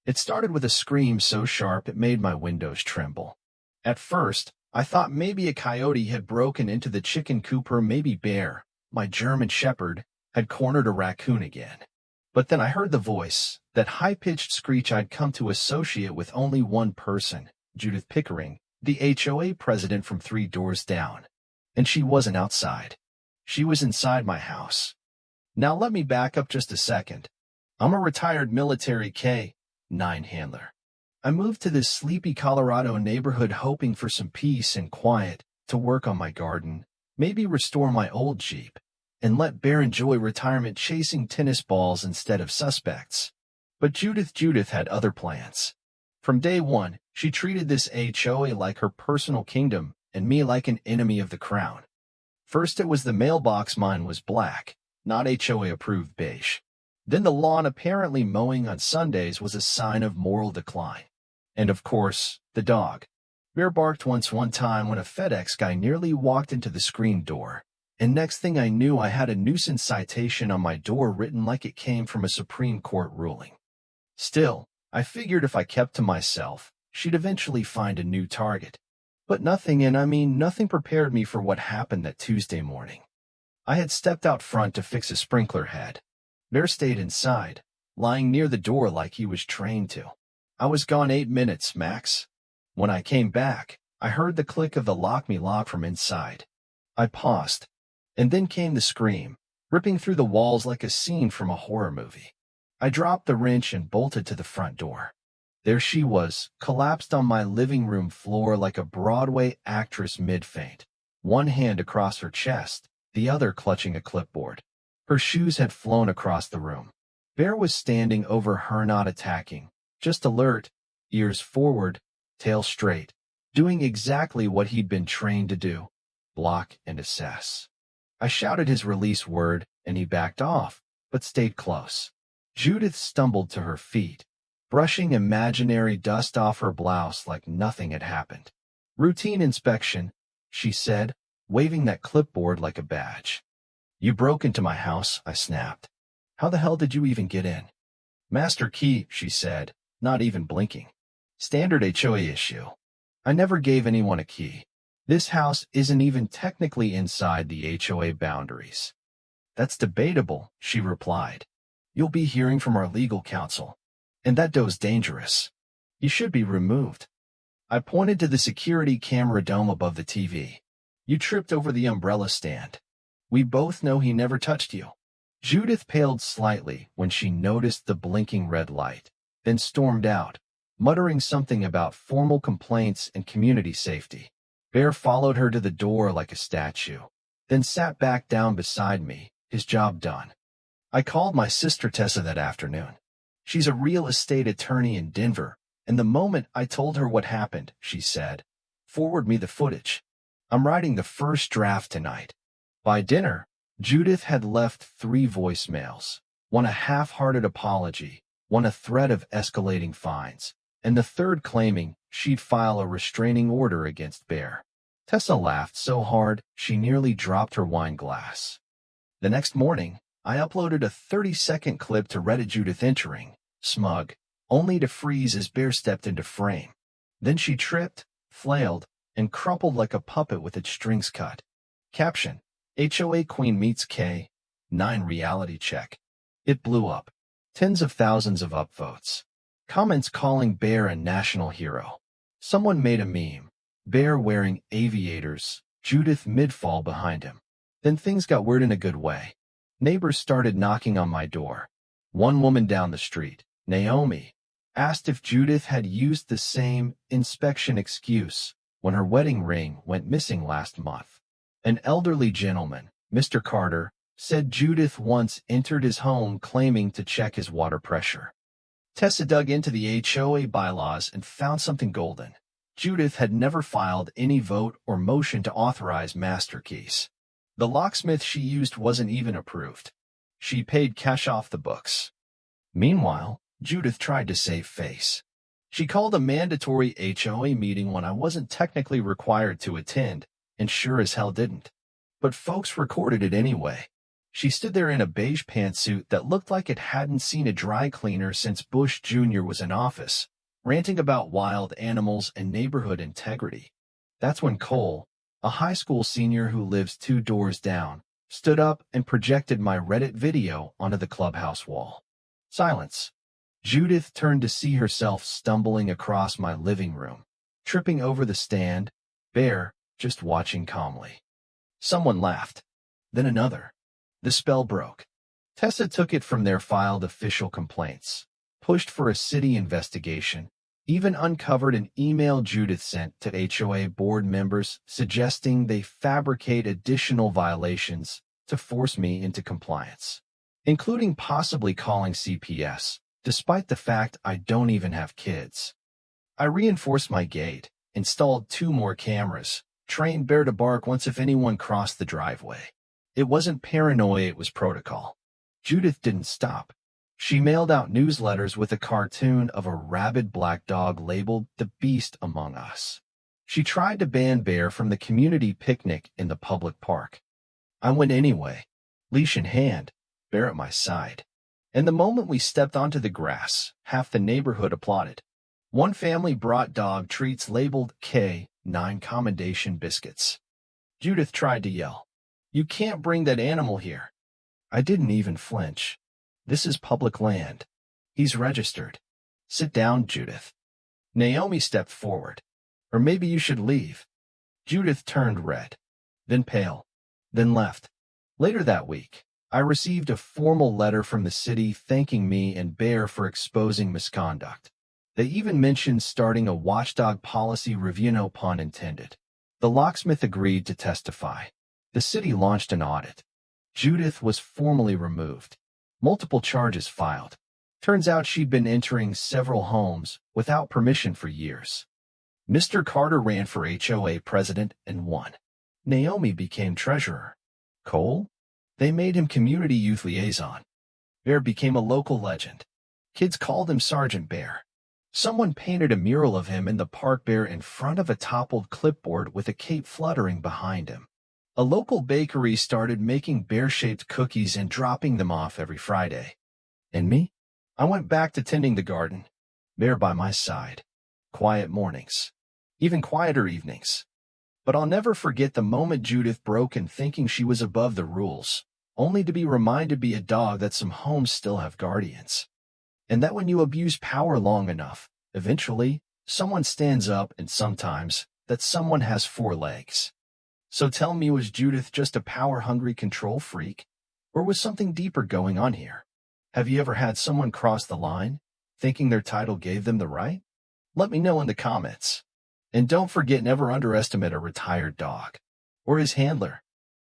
It started with a scream so sharp it made my windows tremble. At first, I thought maybe a coyote had broken into the chicken coop or maybe Bear, my German shepherd, had cornered a raccoon again. But then I heard the voice, that high-pitched screech I'd come to associate with only one person, Judith Pickering, the HOA president from 3 doors down. And she wasn't outside. She was inside my house. Now let me back up just a second. I'm a retired military K-9 handler. I moved to this sleepy Colorado neighborhood hoping for some peace and quiet, to work on my garden, maybe restore my old Jeep, and let Bear enjoy retirement chasing tennis balls instead of suspects. But Judith had other plans. From day one, she treated this HOA like her personal kingdom and me like an enemy of the crown. First it was the mailbox, mine was black, not HOA-approved beige. Then the lawn apparently mowing on Sundays was a sign of moral decline. And of course, the dog. Bear barked one time when a FedEx guy nearly walked into the screen door. And next thing I knew, I had a nuisance citation on my door written like it came from a Supreme Court ruling. Still, I figured if I kept to myself, she'd eventually find a new target. But nothing prepared me for what happened that Tuesday morning. I had stepped out front to fix a sprinkler head. Bear stayed inside, lying near the door like he was trained to. I was gone 8 minutes, max. When I came back, I heard the click of the lock me lock from inside. I paused. And then came the scream, ripping through the walls like a scene from a horror movie. I dropped the wrench and bolted to the front door. There she was, collapsed on my living room floor like a Broadway actress mid-faint, one hand across her chest, the other clutching a clipboard. Her shoes had flown across the room. Bear was standing over her, not attacking, just alert, ears forward, tail straight, doing exactly what he'd been trained to do, block and assess. I shouted his release word, and he backed off, but stayed close. Judith stumbled to her feet, brushing imaginary dust off her blouse like nothing had happened. "Routine inspection," she said, waving that clipboard like a badge. "You broke into my house," I snapped. "How the hell did you even get in?" "Master key," she said, not even blinking. "Standard HOA issue. I never gave anyone a key. This house isn't even technically inside the HOA boundaries." "That's debatable," she replied. "You'll be hearing from our legal counsel. And that doe's dangerous. You should be removed." I pointed to the security camera dome above the TV. "You tripped over the umbrella stand. We both know he never touched you." Judith paled slightly when she noticed the blinking red light, then stormed out, muttering something about formal complaints and community safety. Bear followed her to the door like a statue, then sat back down beside me, his job done. I called my sister Tessa that afternoon. She's a real estate attorney in Denver, and the moment I told her what happened, she said, "Forward me the footage. I'm writing the first draft tonight." By dinner, Judith had left 3 voicemails, one a half-hearted apology, one a threat of escalating fines, and the third claiming she'd file a restraining order against Bear. Tessa laughed so hard she nearly dropped her wine glass. The next morning, I uploaded a 30-second clip to Reddit, Judith entering, smug, only to freeze as Bear stepped into frame. Then she tripped, flailed, and crumpled like a puppet with its strings cut. Caption: HOA Queen meets K-9 reality check. It blew up. Tens of thousands of upvotes. Comments calling Bear a national hero. Someone made a meme. Bear wearing aviators, Judith mid-fall behind him. Then things got weird in a good way. Neighbors started knocking on my door. One woman down the street, Naomi, asked if Judith had used the same inspection excuse when her wedding ring went missing last month. An elderly gentleman, Mr. Carter, said Judith once entered his home claiming to check his water pressure. Tessa dug into the HOA bylaws and found something golden. Judith had never filed any vote or motion to authorize master keys. The locksmith she used wasn't even approved. She paid cash off the books. Meanwhile, Judith tried to save face. She called a mandatory HOA meeting when I wasn't technically required to attend, and sure as hell didn't. But folks recorded it anyway. She stood there in a beige pantsuit that looked like it hadn't seen a dry cleaner since Bush Jr. was in office, ranting about wild animals and neighborhood integrity. That's when Cole, a high school senior who lives 2 doors down, stood up and projected my Reddit video onto the clubhouse wall. Silence. Judith turned to see herself stumbling across my living room, tripping over the stand, Bear, just watching calmly. Someone laughed. Then another. The spell broke. Tessa took it from there, filed official complaints, pushed for a city investigation, even uncovered an email Judith sent to HOA board members suggesting they fabricate additional violations to force me into compliance, including possibly calling CPS, despite the fact I don't even have kids. I reinforced my gate, installed 2 more cameras, trained Bear to bark once if anyone crossed the driveway. It wasn't paranoia, it was protocol. Judith didn't stop. She mailed out newsletters with a cartoon of a rabid black dog labeled the Beast Among Us. She tried to ban Bear from the community picnic in the public park. I went anyway, leash in hand, Bear at my side. And the moment we stepped onto the grass, half the neighborhood applauded. One family brought dog treats labeled K-9 commendation biscuits. Judith tried to yell, "You can't bring that animal here." I didn't even flinch. This is public land. He's registered. Sit down, Judith. Naomi stepped forward. Or maybe you should leave. Judith turned red, then pale, then left. Later that week, I received a formal letter from the city thanking me and Bear for exposing misconduct. They even mentioned starting a watchdog policy review, no pun intended. The locksmith agreed to testify. The city launched an audit. Judith was formally removed. Multiple charges filed. Turns out she'd been entering several homes without permission for years. Mr. Carter ran for HOA president and won. Naomi became treasurer. Cole? They made him community youth liaison. Bear became a local legend. Kids called him Sergeant Bear. Someone painted a mural of him in the park, Bear in front of a toppled clipboard with a cape fluttering behind him. A local bakery started making bear-shaped cookies and dropping them off every Friday. And me? I went back to tending the garden, Bear by my side. Quiet mornings. Even quieter evenings. But I'll never forget the moment Judith broke in thinking she was above the rules, only to be reminded to be a dog that some homes still have guardians. And that when you abuse power long enough, eventually, someone stands up, and sometimes, that someone has 4 legs. So tell me, was Judith just a power-hungry control freak? Or was something deeper going on here? Have you ever had someone cross the line, thinking their title gave them the right? Let me know in the comments. And don't forget, never underestimate a retired dog. Or his handler.